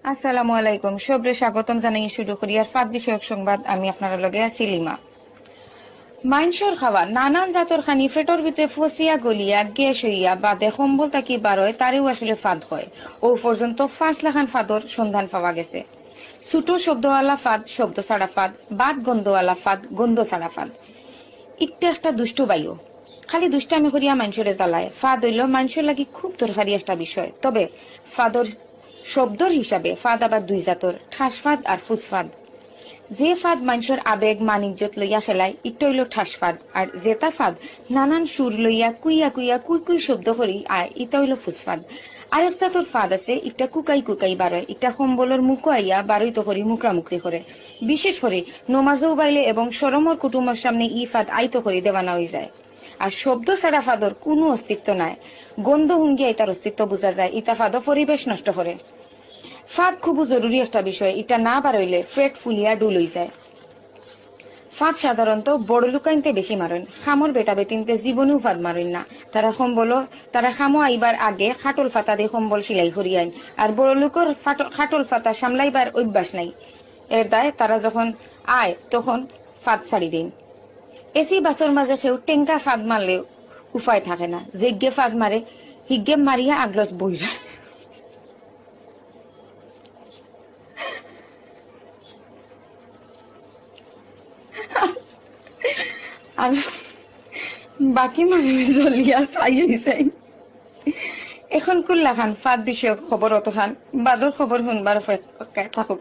আসসালামু আলাইকুম, সবরে স্বাগতম জানাই শুরু করি আর ফাঁদ বিষয়ক সংবাদ। আমি আপনার লগে আছি লিমা। মাইনসর খাওয়া নানান জাতর খানি ফেটর ভিতরে ফসিয়া গলিয়া গ্যাস হইয়া বাদে সম্বল তাকি বারোয় তারেও আসলে ফাঁদ হয়। ও পর্যন্ত 5 লাখান ফাঁদর সন্ধান পাওয়া গেছে। ছোট শব্দওয়ালা ফাঁদ, শব্দ ছাড়া ফাঁদ, বাদ গন্ধওয়ালা ফাঁদ, গন্ধ ছাড়া ফাঁদ। একটা দুষ্ট বায়ু খালি দুষ্টামি করিয়া মানুষরে জ্বালায়। ফাঁদ হইল মানুষের লাগি খুব দরকারি একটা বিষয়। তবে ফাঁদর শব্দর হিসাবে ফাঁদ আবার দুই জাতর, ঠাস ফাঁদ আর ফুস ফাঁদ। যে ফাঁদ মানুষের আবেগ মানিজ্যত লইয়া ফেলায় ইটা হইল ঠাস ফাঁদ, আর যেটা ফাঁদ নানান সুর লইয়া কুইয়া কুইয়া কুই কুই শব্দ করি আয় ইটা হইল ফুস ফাঁদ। আরেক জাতর ফাঁদ আছে ইটা কুকাই কুকাই বারোয়, ইটা সম্বলের মুখ আইয়া বারইত করি মুকরামুকরি করে। বিশেষ করে নমাজও বাইলে এবং সরমর কুটুমের সামনে ই ফাঁদ আইত করি দেওয়ানা হয়ে যায়। আর শব্দ ছাড়া ফাঁদর কোনো অস্তিত্ব নাই। গন্ধ হুঙ্গিয়া ইতার অস্তিত্ব বোঝা যায়। ইটা ফাঁদ পরিবেশ নষ্ট করে। ফাঁদ খুব জরুরি একটা বিষয়, এটা না বারইলে পেট ফুলিয়া ডুল হয়ে যায়। ফাঁদ সাধারণত বড় লুকাইনতে বেশি মারেন, খামর বেটা বেটিনতে জীবনেও ফাঁদ মারেন না। তারা খামো আইবার আগে খাটল ফাতা দিয়ে সম্বল সিলাই করি আইন, আর বড় লোকের খাটল ফাতা সামলাইবার অভ্যাস নাই। এর দায় তারা যখন আয় তখন ফাঁদ ছাড়ি দিন। এসি বাসর মাঝে কেউ টেঙ্কা ফাঁদ মারলে উপায় থাকে না, যেগে ফাঁদ মারে হিগে মারিয়া আগলস বইরা। আর বাকি মানুষ জ্বলিয়া চাই হইছে। এখন কুল্লা খান ফাঁদ বিষয়ক খবর অত খান বাদর খবর শুনবার থাকুক।